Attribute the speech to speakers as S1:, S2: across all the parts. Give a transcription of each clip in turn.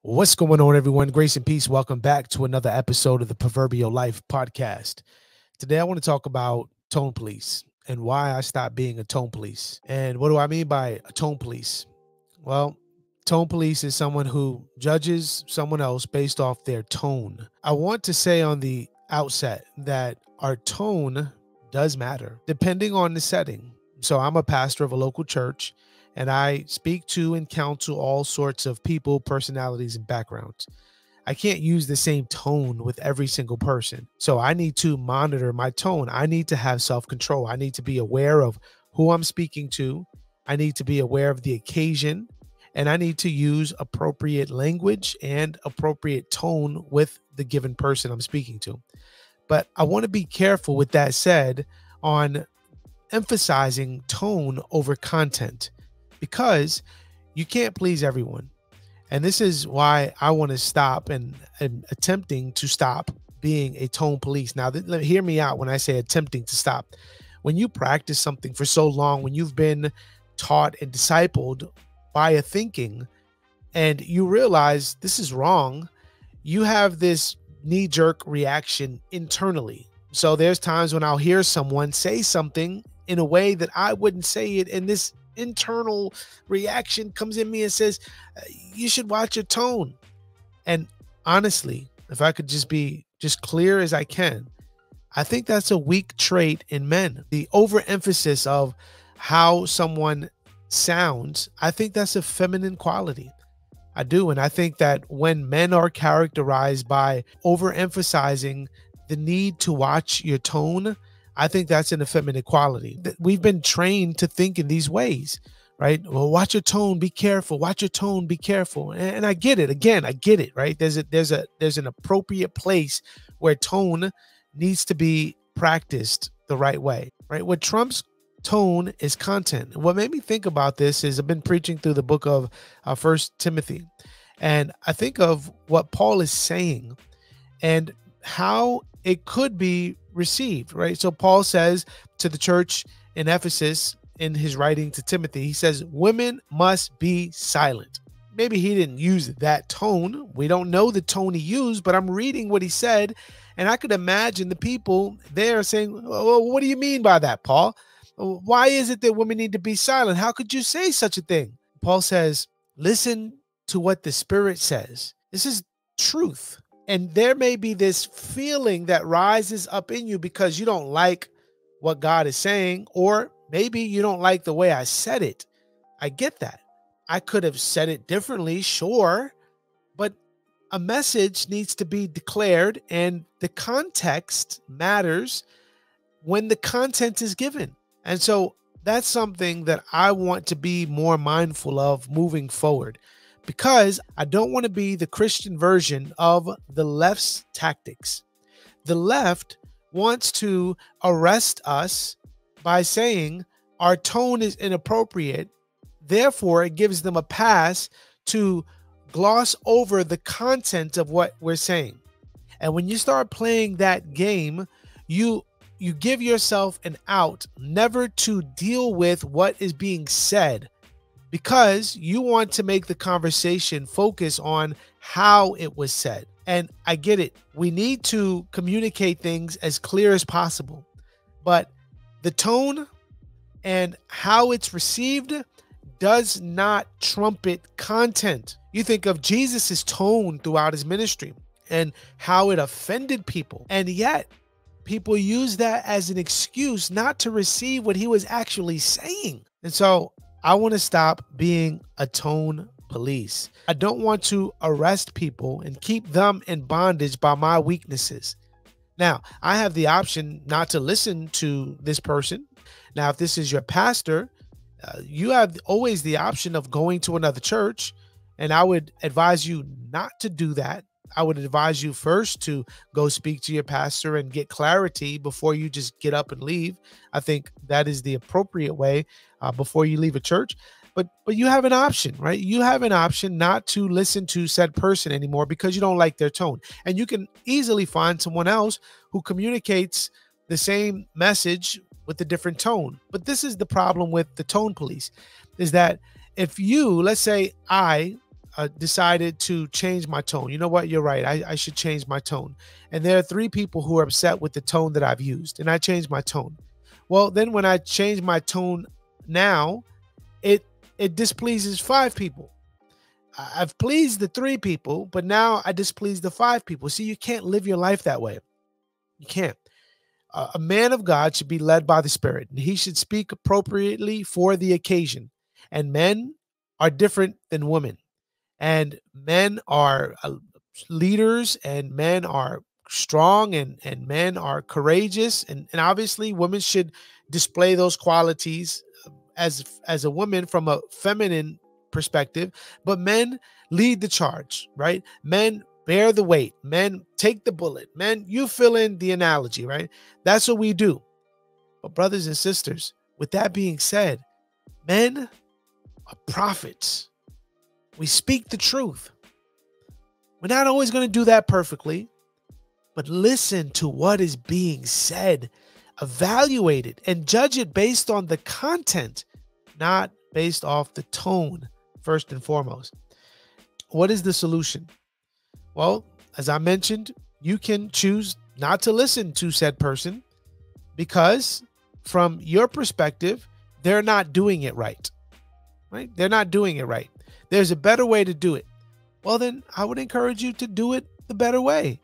S1: What's going on, everyone? Grace and peace. Welcome back to another episode of the Proverbial Life podcast. Today, I want to talk about tone police and why I stopped being a tone police. And what do I mean by a tone police? Well, tone police is someone who judges someone else based off their tone. I want to say on the outset that our tone does matter depending on the setting. So I'm a pastor of a local church, and I speak to and counsel all sorts of people, personalities, and backgrounds. I can't use the same tone with every single person. So I need to monitor my tone. I need to have self-control. I need to be aware of who I'm speaking to. I need to be aware of the occasion, and I need to use appropriate language and appropriate tone with the given person I'm speaking to. But I want to be careful, with that said, on emphasizing tone over content, because you can't please everyone. And this is why I want to stop and attempting to stop being a tone police. Now, hear me out when I say attempting to stop. When you practice something for so long, when you've been taught and discipled by a thinking, and you realize this is wrong, you have this knee-jerk reaction internally. So there's times when I'll hear someone say something in a way that I wouldn't say it, and this internal reaction comes in me and says, you should watch your tone. And honestly, if I could just be just clear as I can, I think that's a weak trait in men. The overemphasis of how someone sounds, I think that's a feminine quality. I do. And I think that when men are characterized by overemphasizing the need to watch your tone, I think that's an effeminate quality. We've been trained to think in these ways, right? Well, watch your tone, be careful. Watch your tone, be careful. And I get it. Again, I get it, right? There's an appropriate place where tone needs to be practiced the right way, right? What trumps tone is content. What made me think about this is I've been preaching through the book of 1 Timothy, and I think of what Paul is saying and how it could be received, right? So Paul says to the church in Ephesus in his writing to Timothy, he says, women must be silent. Maybe he didn't use that tone. We don't know the tone he used, but I'm reading what he said, and I could imagine the people there saying, well, what do you mean by that, Paul? Why is it that women need to be silent? How could you say such a thing? Paul says, listen to what the Spirit says. This is truth. And there may be this feeling that rises up in you because you don't like what God is saying, or maybe you don't like the way I said it. I get that. I could have said it differently, sure, but a message needs to be declared, and the context matters when the content is given. And so that's something that I want to be more mindful of moving forward, because I don't want to be the Christian version of the left's tactics. The left wants to arrest us by saying our tone is inappropriate. Therefore, it gives them a pass to gloss over the content of what we're saying. And when you start playing that game, you give yourself an out never to deal with what is being said, because you want to make the conversation focus on how it was said. And I get it. We need to communicate things as clear as possible, but the tone and how it's received does not trumpet content. You think of Jesus's tone throughout his ministry and how it offended people. And yet people use that as an excuse not to receive what he was actually saying. And so I want to stop being a tone police. I don't want to arrest people and keep them in bondage by my weaknesses. Now, I have the option not to listen to this person. Now, if this is your pastor, you have always the option of going to another church, and I would advise you not to do that. I would advise you first to go speak to your pastor and get clarity before you just get up and leave. I think that is the appropriate way before you leave a church. But you have an option, right? You have an option not to listen to said person anymore because you don't like their tone. And you can easily find someone else who communicates the same message with a different tone. But this is the problem with the tone police, is that if you, let's say I decided to change my tone. You know what? You're right. I should change my tone. And there are 3 people who are upset with the tone that I've used, and I changed my tone. Well, then when I change my tone now, it it displeases 5 people. I've pleased the 3 people, but now I displease the 5 people. See, you can't live your life that way. You can't. A man of God should be led by the Spirit, and he should speak appropriately for the occasion. And men are different than women, and men are leaders, and men are strong, and men are courageous, and obviously women should display those qualities as a woman from a feminine perspective, but men lead the charge, right? Men bear the weight, men take the bullet, men, you fill in the analogy, right? That's what we do. But brothers and sisters, with that being said, men are prophets. We speak the truth. We're not always going to do that perfectly, but listen to what is being said, evaluate it, and judge it based on the content, not based off the tone, first and foremost. What is the solution? Well, as I mentioned, you can choose not to listen to said person because from your perspective, they're not doing it right, right? They're not doing it right. There's a better way to do it. Well, then I would encourage you to do it the better way.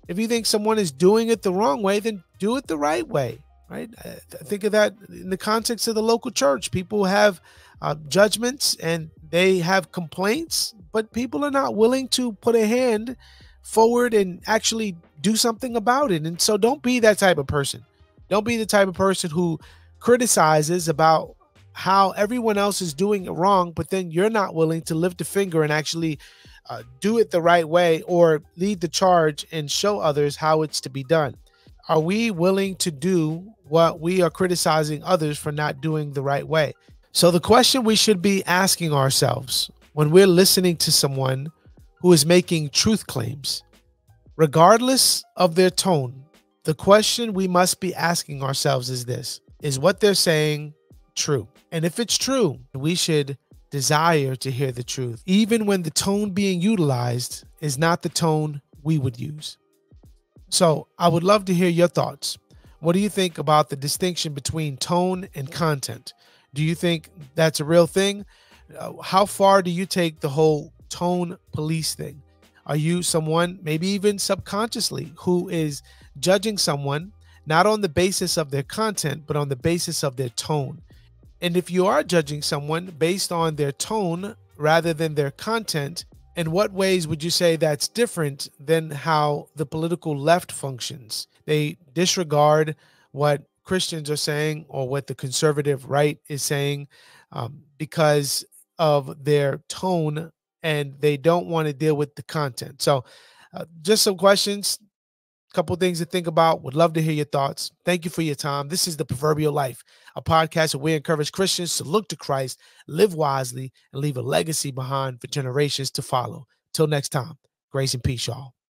S1: If you think someone is doing it the wrong way, then do it the right way, right? Think of that in the context of the local church. People have judgments and they have complaints, but people are not willing to put a hand forward and actually do something about it. And so don't be that type of person. Don't be the type of person who criticizes about how everyone else is doing it wrong, but then you're not willing to lift a finger and actually do it the right way or lead the charge and show others how it's to be done. Are we willing to do what we are criticizing others for not doing the right way? So the question we should be asking ourselves when we're listening to someone who is making truth claims, regardless of their tone, the question we must be asking ourselves is this: is what they're saying true? And if it's true, we should desire to hear the truth, even when the tone being utilized is not the tone we would use. So I would love to hear your thoughts. What do you think about the distinction between tone and content? Do you think that's a real thing? How far do you take the whole tone police thing? Are you someone, maybe even subconsciously, who is judging someone not on the basis of their content, but on the basis of their tone? And if you are judging someone based on their tone rather than their content, in what ways would you say that's different than how the political left functions? They disregard what Christians are saying or what the conservative right is saying because of their tone, and they don't want to deal with the content. So just some questions, a couple things to think about. Would love to hear your thoughts. Thank you for your time. This is The Proverbial Life, a podcast where we encourage Christians to look to Christ, live wisely, and leave a legacy behind for generations to follow. Till next time, grace and peace, y'all.